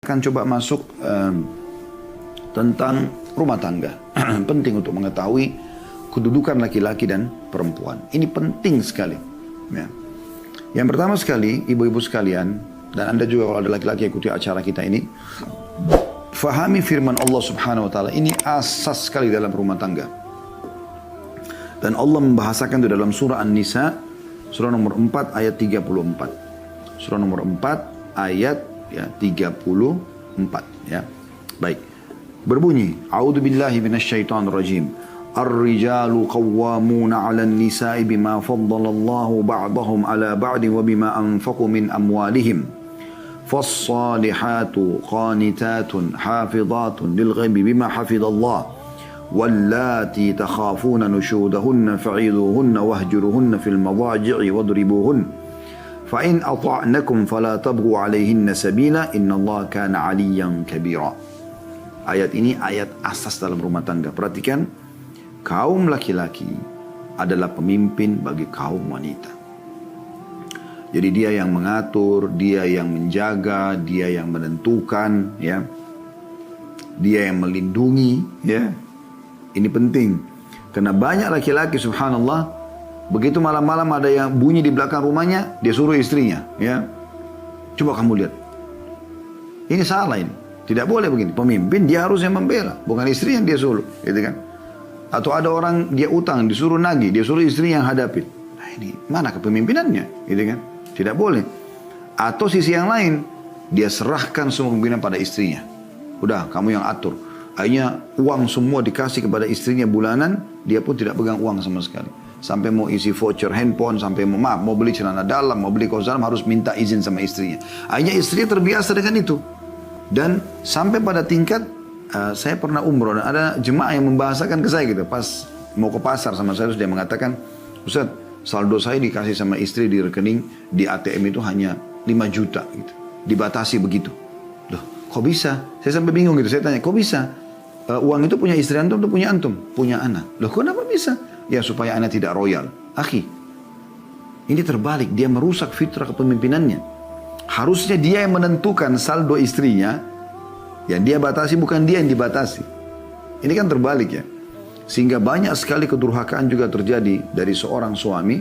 Akan coba masuk tentang rumah tangga. Penting untuk mengetahui kedudukan laki-laki dan perempuan. Ini penting sekali. Ya. Yang pertama sekali, ibu-ibu sekalian, dan Anda juga kalau ada laki-laki ikuti acara kita ini, fahami firman Allah Subhanahu wa taala. Ini asas sekali dalam rumah tangga. Dan Allah membahasakan itu dalam surah An-Nisa, surah nomor 4 ayat 34. Surah nomor 4 ayat 34 ya. Baik. Berbunyi, A'udzubillahi minasyaitonirrajim. Ar-rijalu qawwamuna 'alan nisa'i bima faddalallahu ba'dahum 'ala ba'din wa bima anfaqu min amwalihim. Fas-salihatu qanitatun hafizatun lil ghaibi bima hafizallah. Wallati takhafuna nushudahunna fa'idhuhunna wahjuruhunna fil madaji'i wadribuhunna. فَإِنْ أَطَعْنَكُمْ فَلَا تَبْغُوا عَلَيْهِنَّ سَبِيلًا إِنَّ اللَّهَ كَانَ عَلِيًّا كَبِيرًا. Ayat ini ayat asas dalam rumah tangga. Perhatikan, kaum laki-laki adalah pemimpin bagi kaum wanita. Jadi dia yang mengatur, dia yang menjaga, dia yang menentukan, ya. Dia yang melindungi, ya. Ini penting. Karena banyak laki-laki subhanallah, begitu malam-malam ada yang bunyi di belakang rumahnya, dia suruh istrinya, ya. Coba kamu lihat. Ini salah ini. Tidak boleh begini. Pemimpin dia harus yang membela, bukan istri yang dia suruh, gitu kan? Atau ada orang dia utang, disuruh nagih, dia suruh istri yang hadapin. Nah ini mana kepemimpinannya, gitu kan? Tidak boleh. Atau sisi yang lain, dia serahkan semua kepemimpinan pada istrinya. Udah, kamu yang atur. Akhirnya uang semua dikasih kepada istrinya bulanan, dia pun tidak pegang uang sama sekali. Sampai mau isi voucher handphone, sampai mau beli celana dalam, mau beli kaos dalam, harus minta izin sama istrinya. Akhirnya istrinya terbiasa dengan itu. Dan sampai pada tingkat, saya pernah umroh, dan ada jemaah yang membahasakan ke saya gitu. Pas mau ke pasar sama saya, dia mengatakan, Ustaz, saldo saya dikasih sama istri di rekening, di ATM itu hanya 5 juta gitu. Dibatasi begitu. Loh, kok bisa? Saya sampai bingung gitu, saya tanya, kok bisa? Uang itu punya istri antum atau punya antum? Punya anak. Loh, kenapa bisa? Ya supaya anak tidak royal. Akhi, ini terbalik. Dia merusak fitrah kepemimpinannya. Harusnya dia yang menentukan saldo istrinya. Yang dia batasi bukan dia yang dibatasi. Ini kan terbalik ya. Sehingga banyak sekali kedurhakaan juga terjadi dari seorang suami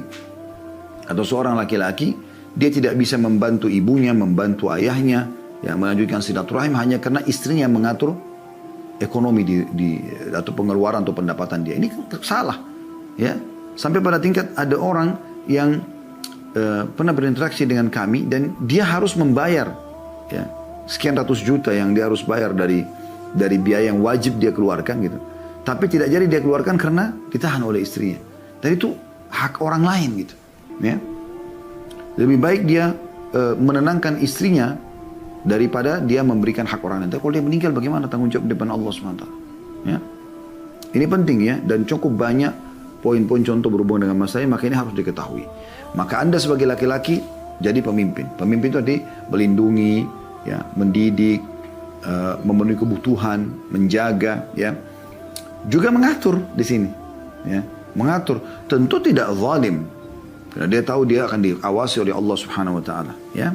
atau seorang laki-laki. Dia tidak bisa membantu ibunya, membantu ayahnya, yang melanjutkan silaturahim hanya karena istrinya yang mengatur ekonomi atau pengeluaran atau pendapatan dia. Ini salah. Ya, sampai pada tingkat ada orang yang pernah berinteraksi dengan kami dan dia harus membayar ya, sekian ratus juta yang dia harus bayar dari biaya yang wajib dia keluarkan gitu. Tapi tidak jadi dia keluarkan karena ditahan oleh istrinya. Dan itu hak orang lain gitu. Ya. Lebih baik dia menenangkan istrinya daripada dia memberikan hak orang lain. Tapi kalau dia meninggal bagaimana tanggung jawab di depan Allah SWT? Ya. Ini penting ya, dan cukup banyak poin-poin contoh berhubungan dengan masalah ini, maka ini harus diketahui. Maka Anda sebagai laki-laki jadi pemimpin. Pemimpin itu tadi melindungi, ya, mendidik, memenuhi kebutuhan, menjaga, ya, juga mengatur di sini, ya, mengatur. Tentu tidak zalim, karena dia tahu dia akan diawasi oleh Allah Subhanahu Wa Taala, ya.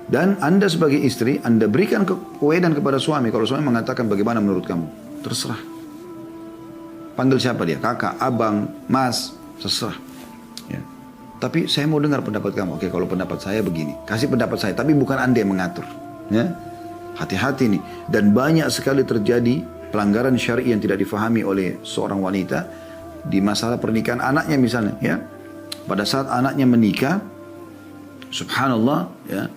Dan Anda sebagai istri, Anda berikan kewedan kepada suami. Kalau suami mengatakan bagaimana menurut kamu, terserah. Panggil siapa dia? Kakak, abang, mas, terserah. Ya. Tapi saya mau dengar pendapat kamu. Oke, kalau pendapat saya begini. Kasih pendapat saya, tapi bukan Anda yang mengatur. Ya. Hati-hati nih. Dan banyak sekali terjadi pelanggaran syar'i yang tidak difahami oleh seorang wanita di masalah pernikahan anaknya misalnya. Ya. Pada saat anaknya menikah, subhanallah, ya,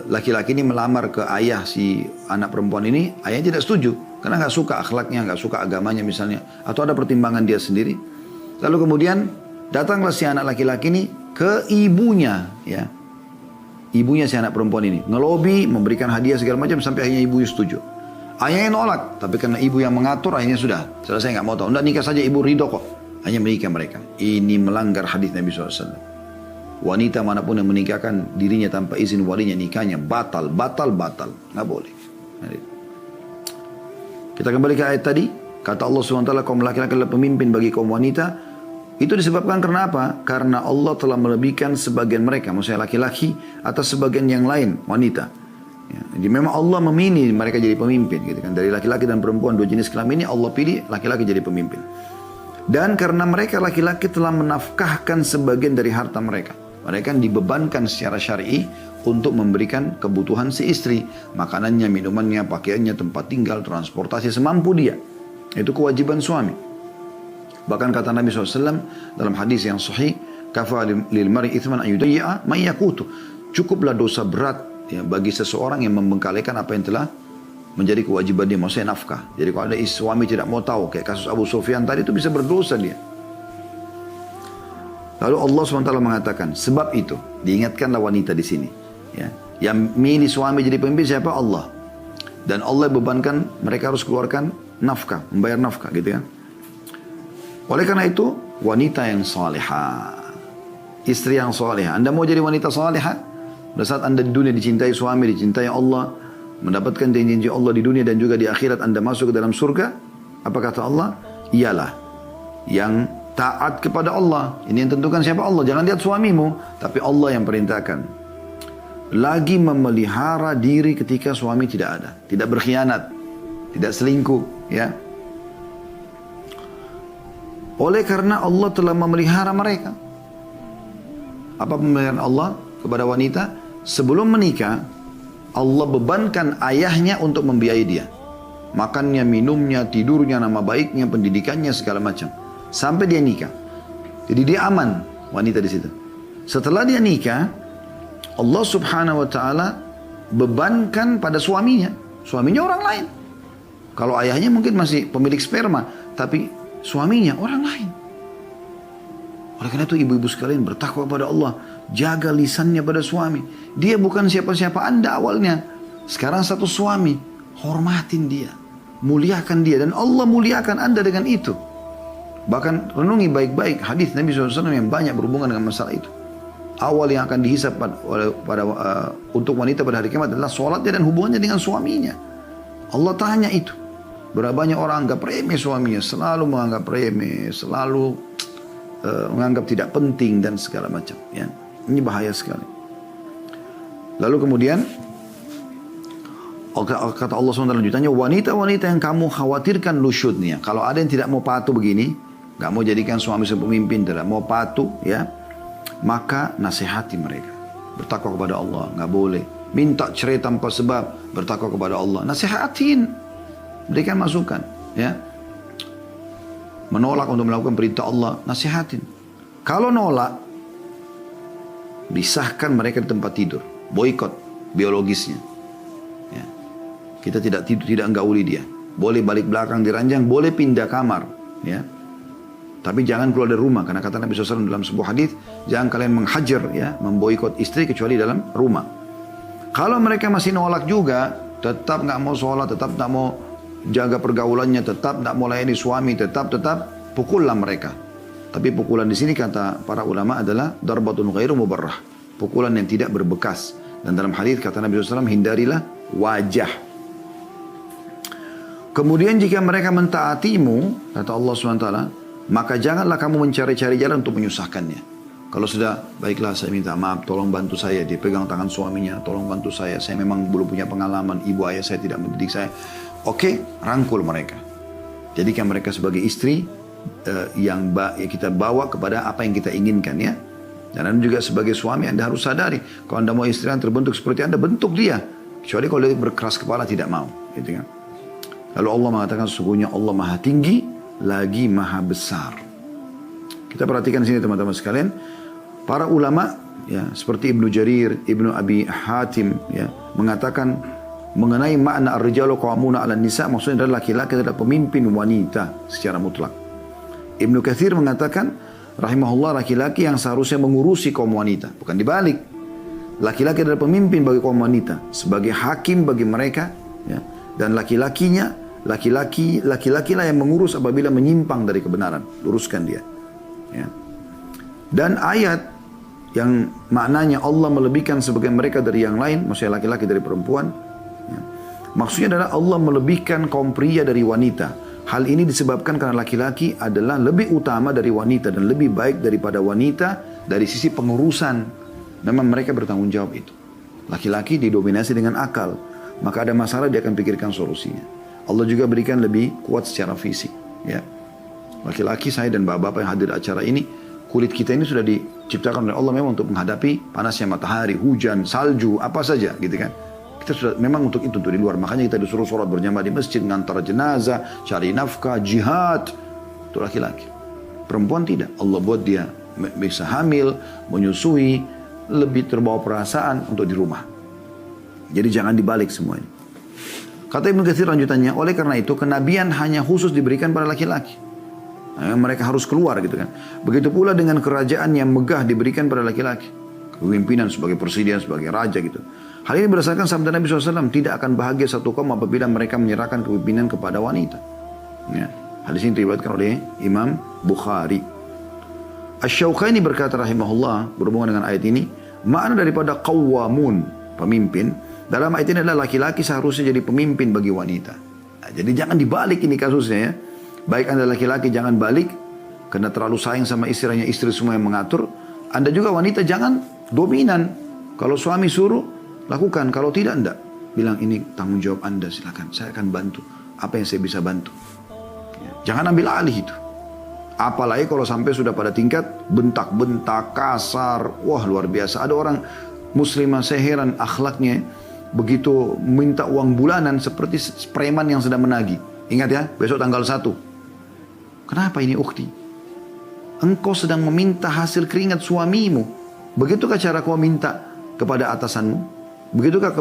laki-laki ini melamar ke ayah si anak perempuan ini, ayahnya tidak setuju. Karena nggak suka akhlaknya, nggak suka agamanya misalnya. Atau ada pertimbangan dia sendiri. Lalu kemudian datanglah si anak laki-laki ini ke ibunya. Ya. Ibunya si anak perempuan ini. Ngelobi, memberikan hadiah segala macam sampai akhirnya ibunya setuju. Ayahnya nolak. Tapi karena ibu yang mengatur akhirnya sudah. Selesai nggak mau tahu. Nggak nikah saja ibu ridho kok. Hanya menikah mereka. Ini melanggar hadis Nabi SAW. Wanita manapun yang menikahkan dirinya tanpa izin walinya nikahnya batal. Nggak boleh. Kita kembali ke ayat tadi. Kata Allah SWT, kaum laki-laki adalah pemimpin bagi kaum wanita. Itu disebabkan karena apa? Karena Allah telah melebihkan sebagian mereka, maksudnya laki-laki, atas sebagian yang lain, wanita. Ya, jadi memang Allah memilih mereka jadi pemimpin gitu kan. Dari laki-laki dan perempuan dua jenis kelamin ini Allah pilih laki-laki jadi pemimpin. Dan karena mereka laki-laki telah menafkahkan sebagian dari harta mereka. Mereka dibebankan secara syar'i untuk memberikan kebutuhan si istri. Makanannya, minumannya, pakaiannya, tempat tinggal, transportasi semampu dia. Itu kewajiban suami. Bahkan kata Nabi SAW dalam hadis yang sahih, kafa lil mar'i ithman ayudayya ma yaqutu. Cukuplah dosa berat ya, bagi seseorang yang membengkalikan apa yang telah menjadi kewajiban dia, maksudnya nafkah. Jadi kalau ada suami tidak mau tahu, kayak kasus Abu Sufyan tadi, itu bisa berdosa dia. Lalu Allah SWT mengatakan, sebab itu diingatkanlah wanita di sini. Ya, yang milih suami jadi pemimpin siapa? Allah. Dan Allah bebankan mereka harus keluarkan nafkah, membayar nafkah gitu kan. Oleh karena itu, wanita yang salihah, istri yang salihah. Anda mau jadi wanita salihah? Pada saat Anda di dunia dicintai suami, dicintai Allah, mendapatkan janji Allah di dunia dan juga di akhirat Anda masuk ke dalam surga. Apa kata Allah? Ialah yang taat kepada Allah. Ini yang tentukan siapa? Allah. Jangan lihat suamimu, tapi Allah yang perintahkan. Lagi memelihara diri ketika suami tidak ada, tidak berkhianat, tidak selingkuh, ya. Oleh karena Allah telah memelihara mereka. Apa pemeliharaan Allah kepada wanita? Sebelum menikah, Allah bebankan ayahnya untuk membiayai dia. Makannya, minumnya, tidurnya, nama baiknya, pendidikannya, segala macam. Sampai dia nikah. Jadi dia aman, wanita di situ. Setelah dia nikah, Allah Subhanahu wa Ta'ala bebankan pada suaminya. Suaminya orang lain. Kalau ayahnya mungkin masih pemilik sperma, tapi suaminya orang lain. Oleh karena itu ibu-ibu sekalian bertakwa pada Allah. Jaga lisannya pada suami. Dia bukan siapa-siapa Anda awalnya. Sekarang satu suami. Hormatin dia. Muliakan dia. Dan Allah muliakan Anda dengan itu. Bahkan renungi baik-baik hadis Nabi SAW yang banyak berhubungan dengan masalah itu. Awal yang akan dihisap untuk wanita pada hari kiamat adalah sholatnya dan hubungannya dengan suaminya. Allah tanya itu. Berapa banyak orang anggap remeh suaminya. Selalu menganggap remeh. Selalu menganggap tidak penting dan segala macam. Ya. Ini bahaya sekali. Lalu kemudian kata Allah SWT lanjutannya, wanita-wanita yang kamu khawatirkan lusyudnya. Kalau ada yang tidak mau patuh begini, gak mau jadikan suami sebagai pemimpin, tidak mau patuh, ya, maka nasihati mereka. Bertakwa kepada Allah, gak boleh. Minta cerai tanpa sebab, bertakwa kepada Allah. Nasihatin, berikan masukan, ya. Menolak untuk melakukan perintah Allah, nasihatin. Kalau nolak, pisahkan mereka di tempat tidur, boikot biologisnya. Ya. Kita tidak tidur, tidak gauli dia. Boleh balik belakang di ranjang, boleh pindah kamar, ya. Tapi jangan keluar dari rumah, karena kata Nabi SAW dalam sebuah hadis, jangan kalian menghajar, ya, memboikot istri kecuali dalam rumah. Kalau mereka masih nolak juga, tetap nggak mau sholat, tetap nggak mau jaga pergaulannya, tetap nggak mau layani suami, tetap pukullah mereka. Tapi pukulan di sini kata para ulama adalah darbatun ghairu mubarrah, pukulan yang tidak berbekas. Dan dalam hadis kata Nabi SAW, hindarilah wajah. Kemudian jika mereka mentaatimu, kata Allah SWT, maka janganlah kamu mencari-cari jalan untuk menyusahkannya. Kalau sudah, baiklah saya minta maaf, tolong bantu saya. Dia pegang tangan suaminya, tolong bantu saya memang belum punya pengalaman, ibu ayah saya tidak mendidik saya. Oke, rangkul mereka. Jadikan mereka sebagai istri yang kita bawa kepada apa yang kita inginkan, ya. Dan Anda juga sebagai suami Anda harus sadari, kalau Anda mau istri yang terbentuk seperti Anda, bentuk dia. Kecuali kalau dia berkeras kepala tidak mau, gitu kan. Lalu Allah mengatakan sesungguhnya Allah Maha Tinggi lagi Maha Besar. Kita perhatikan sini teman-teman sekalian, para ulama, ya, seperti Ibnu Jarir, Ibnu Abi Hatim, ya, mengatakan mengenai makna ar-rijalu qawwamuna 'alan nisa, maksudnya adalah laki-laki adalah pemimpin wanita secara mutlak. Ibnu Katsir mengatakan rahimahullah, laki-laki yang seharusnya mengurusi kaum wanita, bukan dibalik. Laki-laki adalah pemimpin bagi kaum wanita, sebagai hakim bagi mereka, ya. Dan laki-laki lah yang mengurus apabila menyimpang dari kebenaran, luruskan dia, ya. Dan ayat yang maknanya Allah melebihkan sebagian mereka dari yang lain, maksudnya laki-laki dari perempuan, ya. Maksudnya adalah Allah melebihkan kaum pria dari wanita. Hal ini disebabkan karena laki-laki adalah lebih utama dari wanita dan lebih baik daripada wanita dari sisi pengurusan. Memang mereka bertanggung jawab itu. Laki-laki didominasi dengan akal, maka ada masalah dia akan pikirkan solusinya. Allah juga berikan lebih kuat secara fisik. Ya, laki-laki saya dan bapak-bapak yang hadir di acara ini, kulit kita ini sudah diciptakan oleh Allah memang untuk menghadapi panasnya matahari, hujan, salju, apa saja gitu kan. Kita sudah memang untuk itu, untuk di luar. Makanya kita disuruh sholat berjamaah di masjid, ngantar jenazah, cari nafkah, jihad. Itu laki-laki. Perempuan tidak. Allah buat dia bisa hamil, menyusui, lebih terbawa perasaan untuk di rumah. Jadi jangan dibalik semuanya. Kata Ibnu Katsir lanjutannya, oleh karena itu kenabian hanya khusus diberikan pada laki-laki. Nah, mereka harus keluar gitu kan. Begitu pula dengan kerajaan yang megah diberikan pada laki-laki. Kepemimpinan sebagai presiden, sebagai raja gitu. Hal ini berdasarkan sabda Nabi SAW, tidak akan bahagia satu kaum apabila mereka menyerahkan kepemimpinan kepada wanita. Ya. Hadis ini diriwayatkan oleh Imam Bukhari. Asy-Syaukhaini berkata rahimahullah, berhubungan dengan ayat ini, makna daripada qawwamun, pemimpin, dalam ayat ini adalah laki-laki seharusnya jadi pemimpin bagi wanita. Nah, jadi jangan dibalik ini kasusnya ya. Baik Anda laki-laki jangan balik, karena terlalu sayang sama istrinya, istri semua yang mengatur. Anda juga wanita jangan dominan. Kalau suami suruh, lakukan. Kalau tidak, enggak. Bilang ini tanggung jawab Anda, silakan. Saya akan bantu. Apa yang saya bisa bantu. Ya. Jangan ambil alih itu. Apalagi kalau sampai sudah pada tingkat bentak-bentak, kasar. Wah luar biasa. Ada orang muslimah, saya heran akhlaknya. Begitu minta uang bulanan seperti preman yang sedang menagih. Ingat ya, besok tanggal 1. Kenapa ini ukhti? Engkau sedang meminta hasil keringat suamimu. Begitukah cara kau minta kepada atasanmu? Begitukah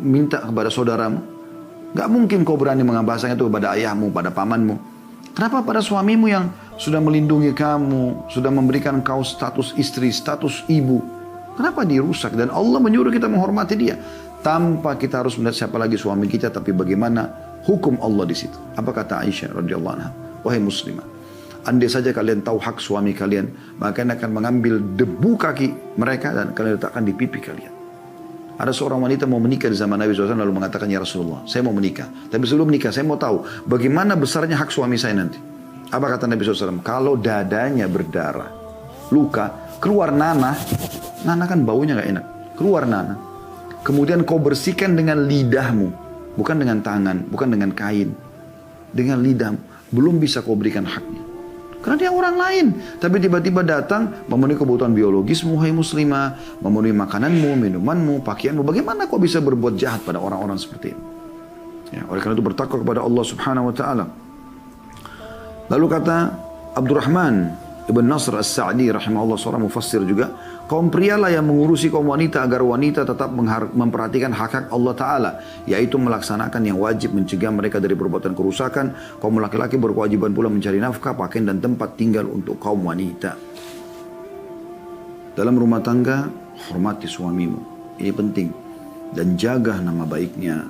minta kepada saudaramu? Gak mungkin kau berani mengabaskan itu kepada ayahmu, pada pamanmu. Kenapa pada suamimu yang sudah melindungi kamu, sudah memberikan kau status istri, status ibu? Kenapa dirusak? Dan Allah menyuruh kita menghormati dia. Tanpa kita harus melihat siapa lagi suami kita, tapi bagaimana hukum Allah di situ. Apa kata Aisyah radhiyallahu anha? Wahai muslimah, andai saja kalian tahu hak suami kalian, maka kalian akan mengambil debu kaki mereka dan kalian letakkan di pipi kalian. Ada seorang wanita mau menikah di zaman Nabi SAW lalu mengatakan, ya Rasulullah, saya mau menikah. Tapi sebelum menikah, saya mau tahu bagaimana besarnya hak suami saya nanti. Apa kata Nabi SAW? Kalau dadanya berdarah, luka, keluar nanah, nanah kan baunya gak enak. Keluar nanah. Kemudian kau bersihkan dengan lidahmu. Bukan dengan tangan, bukan dengan kain. Dengan lidahmu. Belum bisa kau berikan haknya. Karena dia orang lain. Tapi tiba-tiba datang memenuhi kebutuhan biologismu, hai muslimah. Memenuhi makananmu, minumanmu, pakaianmu. Bagaimana kau bisa berbuat jahat pada orang-orang seperti ini? Ya, oleh karena itu bertakwa kepada Allah subhanahu wa ta'ala. Lalu kata Abdurrahman Ibn Nasr As-Sa'di rahimahullah, seorang mufassir juga, kaum prialah yang mengurusi kaum wanita agar wanita tetap memperhatikan hak-hak Allah Ta'ala, yaitu melaksanakan yang wajib, mencegah mereka dari perbuatan kerusakan. Kaum laki-laki berkewajiban pula mencari nafkah, pakaian dan tempat tinggal untuk kaum wanita. Dalam rumah tangga, hormati suamimu. Ini penting. Dan jaga nama baiknya,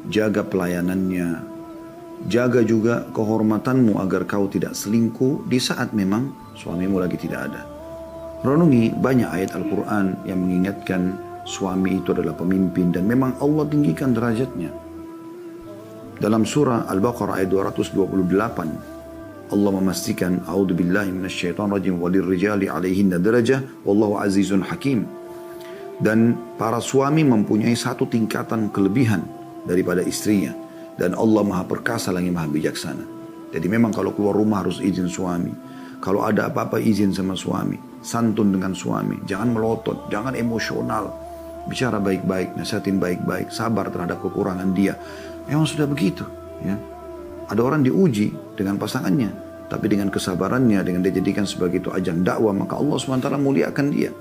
jaga pelayanannya, jaga juga kehormatanmu agar kau tidak selingkuh di saat memang suamimu lagi tidak ada. Renungi banyak ayat Al-Quran yang mengingatkan suami itu adalah pemimpin dan memang Allah tinggikan derajatnya. Dalam surah Al-Baqarah ayat 228 Allah memastikan, a'udzubillahi minasyaitonirrajim, walirrijali 'alaihinna darajah wallahu azizun hakim. Dan para suami mempunyai satu tingkatan kelebihan daripada istrinya, dan Allah maha perkasa lagi maha bijaksana. Jadi memang kalau keluar rumah harus izin suami. Kalau ada apa-apa izin sama suami. Santun dengan suami. Jangan melotot, jangan emosional. Bicara baik-baik, nasihatin baik-baik, sabar terhadap kekurangan dia. Memang sudah begitu. Ya. Ada orang diuji dengan pasangannya, tapi dengan kesabarannya, dengan dia jadikan sebagai itu ajang dakwah, maka Allah SWT muliakan dia.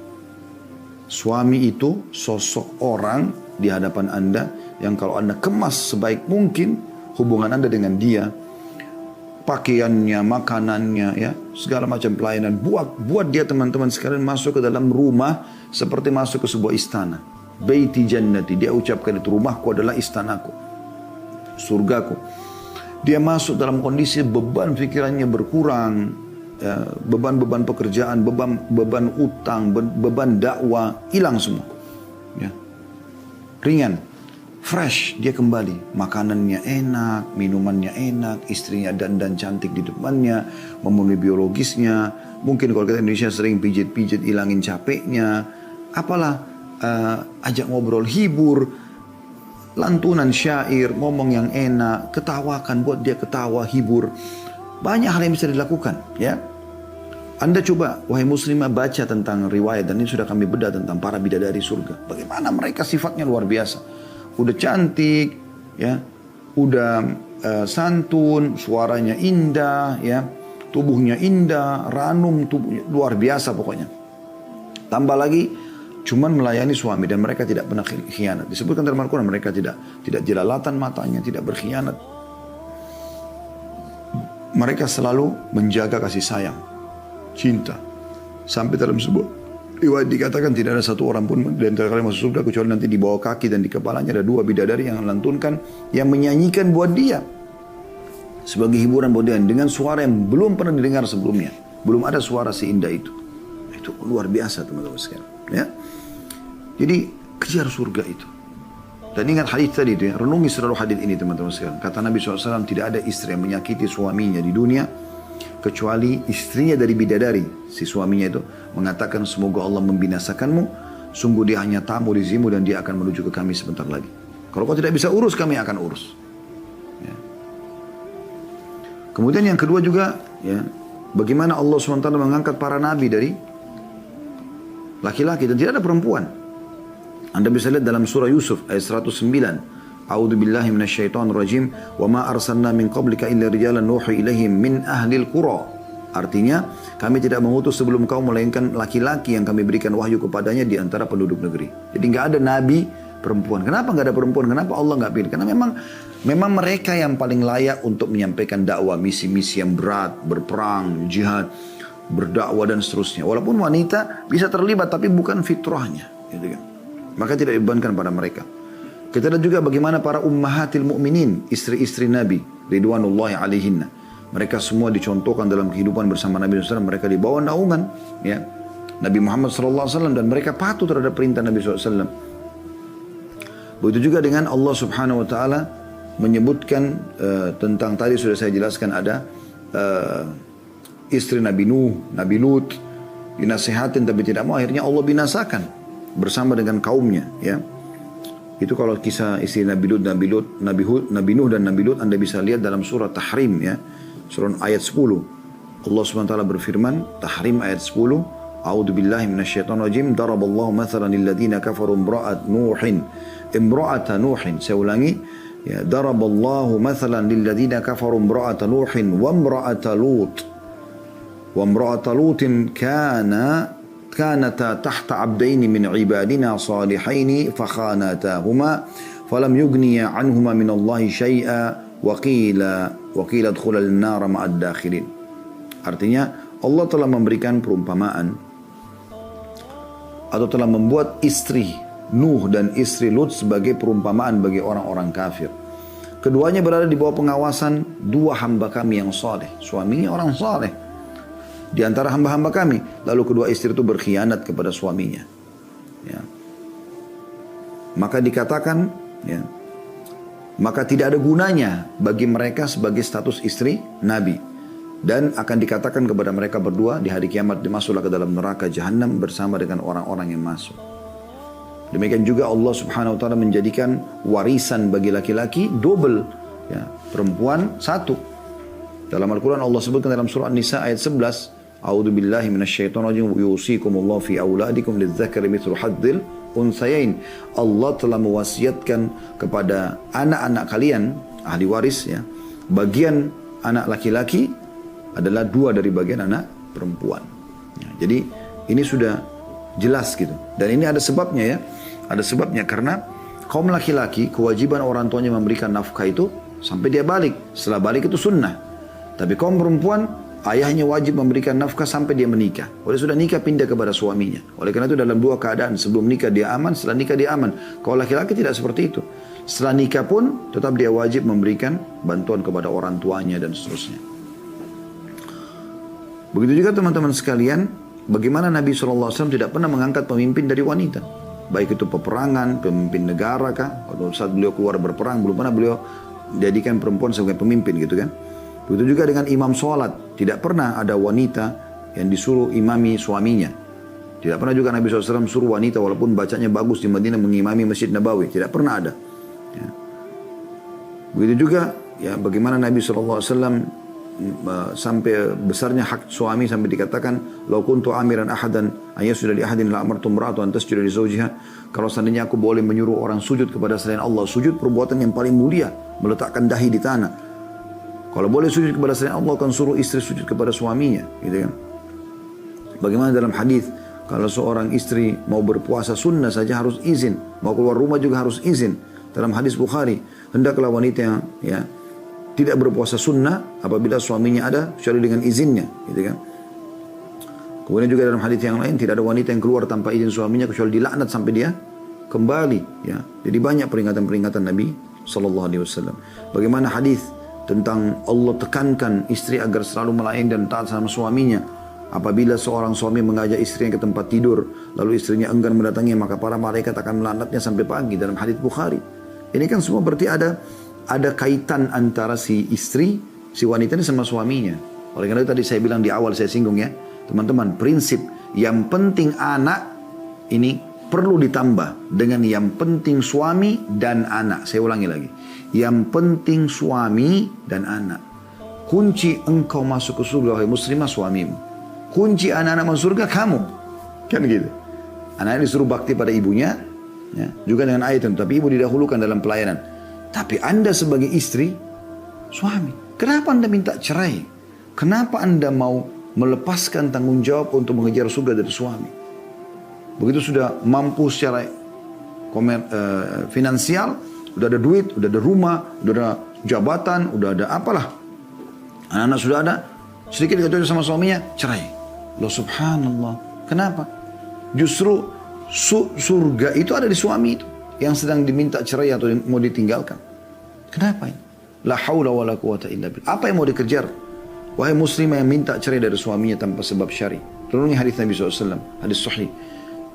Suami itu sosok orang di hadapan Anda yang kalau Anda kemas sebaik mungkin hubungan Anda dengan dia, pakaiannya, makanannya, ya, segala macam pelayanan, buat dia teman-teman sekalian masuk ke dalam rumah seperti masuk ke sebuah istana. Baiti jannati, dia ucapkan itu, rumahku adalah istanaku, surgaku. Dia masuk dalam kondisi beban pikirannya berkurang, ya, beban-beban pekerjaan, beban utang, beban dakwah hilang semua, ya. Ringan, fresh, dia kembali, makanannya enak, minumannya enak, istrinya dandan cantik di depannya, memenuhi biologisnya. Mungkin kalau kita Indonesia sering pijit-pijit hilangin capeknya, apalah, ajak ngobrol, hibur, lantunan syair, ngomong yang enak, ketawakan, buat dia ketawa, hibur. Banyak hal yang bisa dilakukan, ya. Anda coba, wahai muslimah, baca tentang riwayat, dan ini sudah kami bedah tentang para bidadari surga. Bagaimana mereka sifatnya luar biasa. Udah cantik, ya, udah santun, suaranya indah, ya, tubuhnya indah, ranum, tubuhnya luar biasa pokoknya. Tambah lagi, cuman melayani suami dan mereka tidak pernah khianat. Disebutkan dalam Al-Quran, mereka tidak jelalatan matanya, tidak berkhianat. Mereka selalu menjaga kasih sayang, cinta. Sampai dalam sebuah riwayat dikatakan tidak ada satu orang pun di antara kalian masuk surga kecuali nanti di bawah kaki dan di kepalanya ada 2 bidadari yang melantunkan, yang menyanyikan buat dia sebagai hiburan buat dia dengan suara yang belum pernah didengar sebelumnya. Belum ada suara seindah itu. Itu luar biasa teman-teman sekalian, ya. Jadi kejar surga itu. Dan ingat hadis tadi itu ya, renungi selalu hadis ini teman-teman sekalian. Kata Nabi SAW, tidak ada istri yang menyakiti suaminya di dunia kecuali istrinya dari bidadari. Si suaminya itu mengatakan, semoga Allah membinasakanmu, sungguh dia hanya tamu di sini dan dia akan menuju ke kami sebentar lagi. Kalau kau tidak bisa urus, kami akan urus. Ya. Kemudian yang kedua juga, ya, bagaimana Allah SWT mengangkat para nabi dari laki-laki dan tidak ada perempuan. Anda bisa lihat dalam surah Yusuf ayat 109. A'udzu billahi minasyaitonir rajim. Wa ma arsalna min qablika illa rijalan nuhi ilaihim min ahlil qura. Artinya, kami tidak mengutus sebelum kau melainkan laki-laki yang kami berikan wahyu kepadanya di antara penduduk negeri. Jadi enggak ada nabi perempuan. Kenapa enggak ada perempuan? Kenapa Allah enggak pilih? Karena memang mereka yang paling layak untuk menyampaikan dakwah, misi-misi yang berat, berperang, jihad, berdakwah dan seterusnya. Walaupun wanita bisa terlibat tapi bukan fitrahnya, gitu kan. Maka tidak dibebankan pada mereka. Kita lihat juga bagaimana para ummahatil mu'minin, istri-istri Nabi, ridwanullahi alaihinna. Mereka semua dicontohkan dalam kehidupan bersama Nabi SAW. Mereka di bawah naungan, ya, Nabi Muhammad SAW, dan mereka patuh terhadap perintah Nabi SAW. Begitu juga dengan Allah Subhanahu Wa Taala menyebutkan tentang, tadi sudah saya jelaskan, ada istri Nabi Nuh, Nabi Lut, dinasihatin tapi tidak mau, akhirnya Allah binasakan bersama dengan kaumnya, ya. Itu kalau kisah istri Nabi Lut, Nabi Nuh dan Nabi Lut Anda bisa lihat dalam surah Tahrim, ya. Surah ayat 10. Allah SWT berfirman, Tahrim ayat 10, A'udzu billahi minasyaitonir rajim, daraballahu mathalan lil ladzina kafaru imra'ata Nuhin. Saya ulangi, ya, daraballahu mathalan lil ladzina kafaru imra'ata Nuhin wa imra'ata Lut. Wa imra'ata Lutin كانتا تحت عبدين من عبادنا صالحين فخانتاهما فلم يغنيا عنهما من الله شيئا وقيل ادخلا النار مع الداخلين. Artinya Allah telah memberikan perumpamaan atau telah membuat istri Nuh dan istri Lut sebagai perumpamaan bagi orang-orang kafir. Keduanya berada di bawah pengawasan 2 hamba kami yang saleh. Suaminya orang saleh di antara hamba-hamba kami. Lalu kedua istri itu berkhianat kepada suaminya, ya. Maka dikatakan, ya, maka tidak ada gunanya bagi mereka sebagai status istri Nabi, dan akan dikatakan kepada mereka berdua di hari kiamat, dimasuklah ke dalam neraka jahanam bersama dengan orang-orang yang masuk. Demikian juga Allah Subhanahu Wa Taala menjadikan warisan bagi laki-laki double, ya, perempuan 1. Dalam Al-Quran Allah sebutkan dalam surah An-Nisa ayat 11, A'udzu billahi minasyaitonir rajim, yusikumullahu fi auladikum lidzakari mithlu hadzil unthayain. Allah telah mewasiatkan kepada anak-anak kalian, ahli waris, ya, bagian anak laki-laki adalah 2 dari bagian anak perempuan, ya. Jadi ini sudah jelas gitu. Dan ini ada sebabnya, ya. Ada sebabnya karena kaum laki-laki kewajiban orang tuanya memberikan nafkah itu sampai dia balik. Setelah balik itu sunnah. Tapi kaum perempuan, ayahnya wajib memberikan nafkah sampai dia menikah. Oleh sudah nikah, pindah kepada suaminya. Oleh karena itu dalam 2 keadaan, sebelum nikah dia aman, setelah nikah dia aman. Kalau laki-laki tidak seperti itu. Setelah nikah pun tetap dia wajib memberikan bantuan kepada orang tuanya dan seterusnya. Begitu juga teman-teman sekalian, bagaimana Nabi SAW tidak pernah mengangkat pemimpin dari wanita. Baik itu peperangan, pemimpin negara kah. Pada saat beliau keluar berperang, belum pernah beliau jadikan perempuan sebagai pemimpin, gitu kan. Begitu juga dengan imam sholat. Tidak pernah ada wanita yang disuruh imami suaminya. Tidak pernah juga Nabi SAW suruh wanita walaupun bacanya bagus di Madinah mengimami Masjid Nabawi. Tidak pernah ada. Ya. Begitu juga ya bagaimana Nabi SAW sampai besarnya hak suami sampai dikatakan lau kuntu amiran ahadan sudah li ahadin la amartu imra'atu an tasjuda li zawjiha. Kalau seandainya aku boleh menyuruh orang sujud kepada selain Allah, sujud perbuatan yang paling mulia, meletakkan dahi di tanah. Kalau boleh sujud kepada selain Allah, akan suruh istri sujud kepada suaminya, gitu kan. Bagaimana dalam hadis, kalau seorang istri mau berpuasa sunnah saja harus izin, mau keluar rumah juga harus izin. Dalam hadis Bukhari, hendaklah wanita yang ya tidak berpuasa sunnah apabila suaminya ada kecuali dengan izinnya, gitu kan. Kemudian juga dalam hadis yang lain, tidak ada wanita yang keluar tanpa izin suaminya kecuali dilaknat sampai dia kembali, ya. Jadi banyak peringatan-peringatan Nabi sallallahu alaihi wasallam. Bagaimana hadis tentang Allah tekankan istri agar selalu melayani dan taat sama suaminya. Apabila seorang suami mengajak istrinya ke tempat tidur, lalu istrinya enggan mendatangi, maka para malaikat akan melaknatnya sampai pagi, dalam hadis Bukhari. Ini kan semua berarti ada kaitan antara si istri, si wanita ini sama suaminya. Oleh karena itu tadi saya bilang di awal, saya singgung ya, teman-teman, prinsip yang penting anak ini perlu ditambah dengan yang penting suami dan anak. Saya ulangi lagi, yang penting suami dan anak. Kunci engkau masuk ke surga wahai muslimah suamimu. Kunci anak-anak masuk surga kamu. Kan gitu. Anak disuruh bakti pada ibunya, ya, juga dengan ayat itu, tapi ibu didahulukan dalam pelayanan. Tapi Anda sebagai istri, suami, kenapa Anda minta cerai? Kenapa Anda mau melepaskan tanggung jawab untuk mengejar surga dari suami? Begitu sudah mampu secara finansial, udah ada duit, udah ada rumah, udah ada jabatan, udah ada apalah. Anak-anak sudah ada, sedikit dikatakan sama suaminya, cerai. Loh subhanallah, kenapa? Justru surga itu ada di suami itu yang sedang diminta cerai atau mau ditinggalkan. Kenapa ini? La haula wa la quwata illa billah. Apa yang mau dikejar? Wahai muslimah yang minta cerai dari suaminya tanpa sebab syar'i. Renungi hadis Nabi SAW, hadis sahih.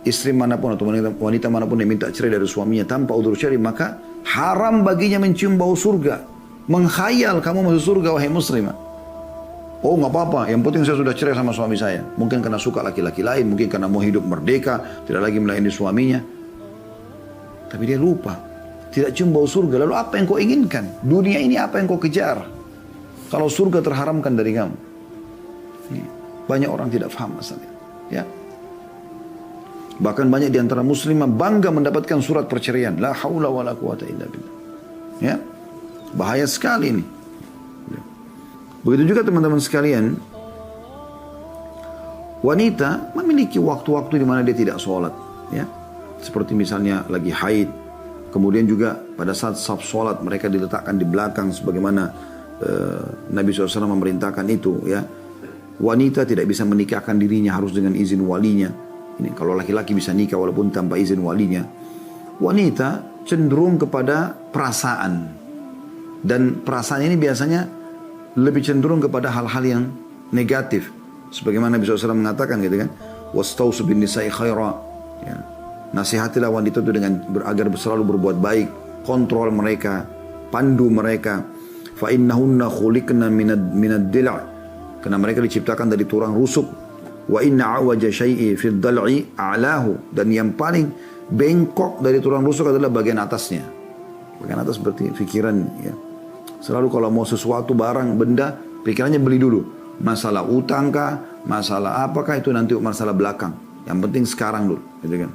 Istri manapun atau wanita manapun yang minta cerai dari suaminya tanpa udzur syar'i, maka haram baginya mencium bau surga. Mengkhayal kamu masuk surga wahai muslimah. Oh nggak apa-apa, yang penting saya sudah cerai sama suami saya. Mungkin karena suka laki-laki lain, mungkin karena mau hidup merdeka, tidak lagi melayani suaminya. Tapi dia lupa, tidak cium bau surga. Lalu apa yang kau inginkan? Dunia ini apa yang kau kejar? Kalau surga terharamkan dari kamu. Banyak orang tidak paham masalah. Ya. Bahkan banyak di antara muslimah bangga mendapatkan surat perceraian. La haula wa la quwata illa billah. Ya. Bahaya sekali ini. Begitu juga teman-teman sekalian, wanita memiliki waktu-waktu di mana dia tidak sholat, ya. Seperti misalnya lagi haid, kemudian juga pada saat saf sholat mereka diletakkan di belakang, sebagaimana Nabi SAW memerintahkan itu, ya. Wanita tidak bisa menikahkan dirinya harus dengan izin walinya. Ini kalau laki-laki bisa nikah walaupun tanpa izin walinya. Wanita cenderung kepada perasaan, dan perasaan ini biasanya lebih cenderung kepada hal-hal yang negatif. Sebagaimana Nabi SAW mengatakan gitu kan, wastausu bin nisa'i khaira, ya. Nasihatilah wanita itu dengan agar selalu berbuat baik, kontrol mereka, pandu mereka. Fa innahunna khuliqna minad dila', karena mereka diciptakan dari tulang rusuk. Wa inna awaja syai'i fid dal'i a'lahu, dan yang paling bengkok dari tulang rusuk adalah bagian atasnya. Bagian atas berarti pikiran, ya. Selalu kalau mau sesuatu barang, benda, pikirannya beli dulu. Masalah utang kah, masalah apakah, itu nanti masalah belakang. Yang penting sekarang dulu, gitu kan.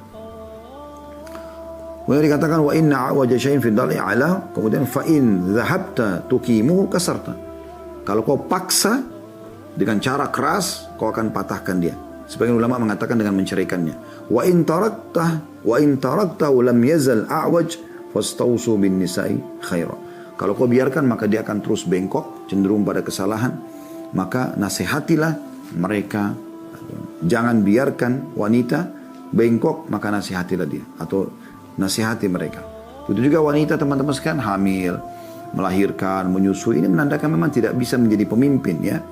Kemudian dikatakan wa inna awaja syai'in fi dal'i ala, kemudian fa in dhahabta tuqimuhu kasarta. Kalau kau paksa dengan cara keras, kau akan patahkan dia. Sebagian ulama mengatakan dengan menceraikannya. Wa in tarakta lam yazal a'waj fastausu bin nisa'i khaira. Kalau kau biarkan maka dia akan terus bengkok, cenderung pada kesalahan. Maka nasihatilah mereka. Jangan biarkan wanita bengkok, maka nasihatilah dia. Atau nasihati mereka. Itu juga wanita teman-teman sekalian hamil, melahirkan, menyusui. Ini menandakan memang tidak bisa menjadi pemimpin, ya.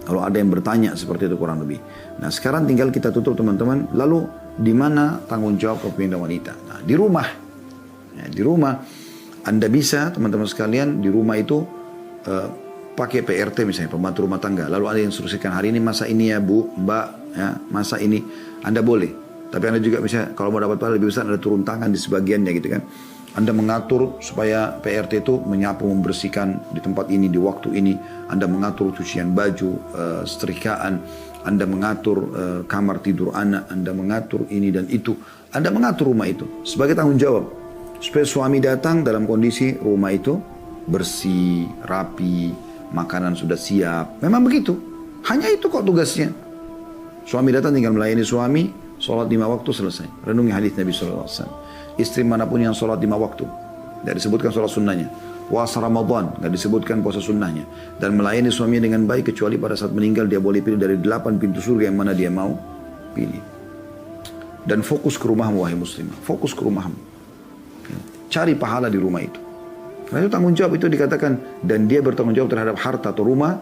Kalau ada yang bertanya seperti itu kurang lebih. Nah sekarang tinggal kita tutup teman-teman. Lalu di mana tanggung jawab kepemimpinan wanita? Nah di rumah. Ya, di rumah. Anda bisa teman-teman sekalian di rumah itu pakai PRT misalnya, pembantu rumah tangga. Lalu ada yang instruksikan hari ini masa ini ya bu, mbak, ya, masa ini. Anda boleh. Tapi Anda juga misalnya kalau mau dapat pahala lebih besar ada turun tangan di sebagiannya gitu kan. Anda mengatur supaya PRT itu menyapu, membersihkan di tempat ini, di waktu ini. Anda mengatur cucian baju, setrikaan. Anda mengatur kamar tidur anak. Anda mengatur ini dan itu. Anda mengatur rumah itu sebagai tanggung jawab. Supaya suami datang dalam kondisi rumah itu bersih, rapi, makanan sudah siap. Memang begitu. Hanya itu kok tugasnya. Suami datang tinggal melayani suami, sholat 5 waktu selesai. Renungi hadis Nabi SAW. Istri manapun yang sholat 5 waktu, tidak disebutkan sholat sunnahnya. Puasa Ramadan, tidak disebutkan puasa sunnahnya. Dan melayani suaminya dengan baik, kecuali pada saat meninggal dia boleh pilih dari 8 pintu surga yang mana dia mau pilih. Dan fokus ke rumahmu wahai muslimah, fokus ke rumahmu. Cari pahala di rumah itu. Karena itu tanggung jawab itu dikatakan, dan dia bertanggung jawab terhadap harta atau rumah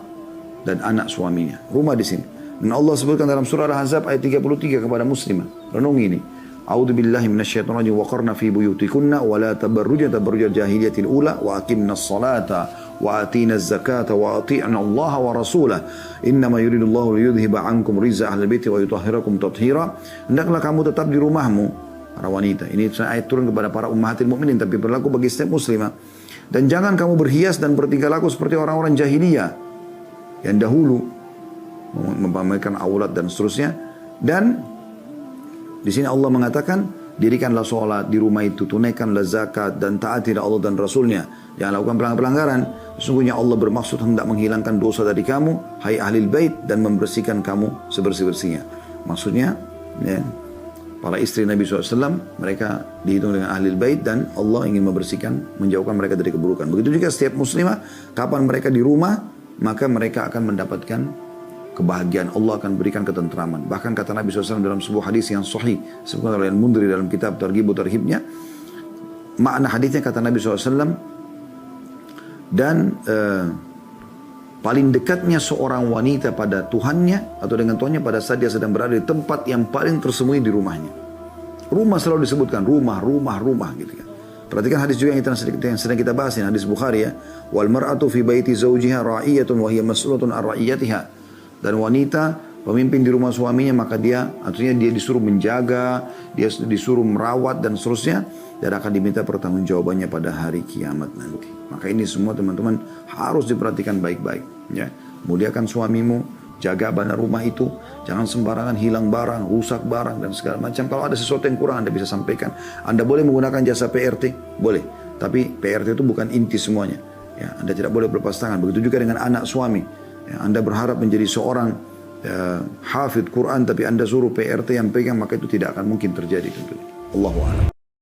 dan anak suaminya. Rumah di sini. Dan Allah sebutkan dalam surah Al-Ahzab ayat 33 kepada muslimah. Renungi ini. A'udzu billahi minasyaitonir rajim wa qarna fi buyutikunna wa la tabarrujna tabarrujal jahiliyatil ula wa aqimnas salata wa atinaz zakata wa ati'na Allah wa rasulah innama yuridullahu liyudhhiba 'ankum rizqa ahlil baiti wa yutahhirakum tathira. Hendaklah kamu tetap di rumahmu para wanita. Ini ayat turun kepada para ummahatil mukminin tapi berlaku bagi setiap muslimah. Dan jangan kamu berhias dan bertingkah laku seperti orang-orang jahiliyah yang dahulu memamerkan aurat dan seterusnya. Dan di sini Allah mengatakan, dirikanlah sholat di rumah itu, tunaikanlah zakat dan taatilah Allah dan Rasulnya. Jangan lakukan pelanggaran. Sesungguhnya Allah bermaksud hendak menghilangkan dosa dari kamu, hai ahlil bait, dan membersihkan kamu sebersih-bersihnya. Maksudnya, ya, para istri Nabi SAW, mereka dihitung dengan ahlil bait dan Allah ingin membersihkan, menjauhkan mereka dari keburukan. Begitu juga setiap muslimah, kapan mereka di rumah, maka mereka akan mendapatkan kebahagiaan, Allah akan berikan ketentraman. Bahkan kata Nabi SAW dalam sebuah hadis yang sahih, sebutkan oleh Al-Mundhiri dalam kitab Targhib wa Tarhibnya, makna hadisnya kata Nabi SAW, dan paling dekatnya seorang wanita pada Tuhannya atau dengan Tuhannya pada saat dia sedang berada di tempat yang paling tersembunyi di rumahnya. Rumah selalu disebutkan, rumah gitu kan. Perhatikan hadis juga yang sedang kita bahas ini, hadis Bukhari ya. Wal mar'atu fi baiti zawjiha ra'iyatun wa hiya mas'ulatun an ra'iyatiha. Dan wanita pemimpin di rumah suaminya, maka dia artinya dia disuruh menjaga, dia disuruh merawat dan seterusnya, dan akan diminta pertanggungjawabannya pada hari kiamat nanti. Maka ini semua teman-teman harus diperhatikan baik-baik ya. Muliakan suamimu, jaga barang rumah itu, jangan sembarangan hilang barang, rusak barang dan segala macam. Kalau ada sesuatu yang kurang Anda bisa sampaikan. Anda boleh menggunakan jasa PRT, boleh, tapi PRT itu bukan inti semuanya ya. Anda tidak boleh berlepas tangan. Begitu juga dengan anak suami. Ya, Anda berharap menjadi seorang hafidh Quran tapi Anda suruh PRT yang pegang, maka itu tidak akan mungkin terjadi tentunya. Allahu a'lam.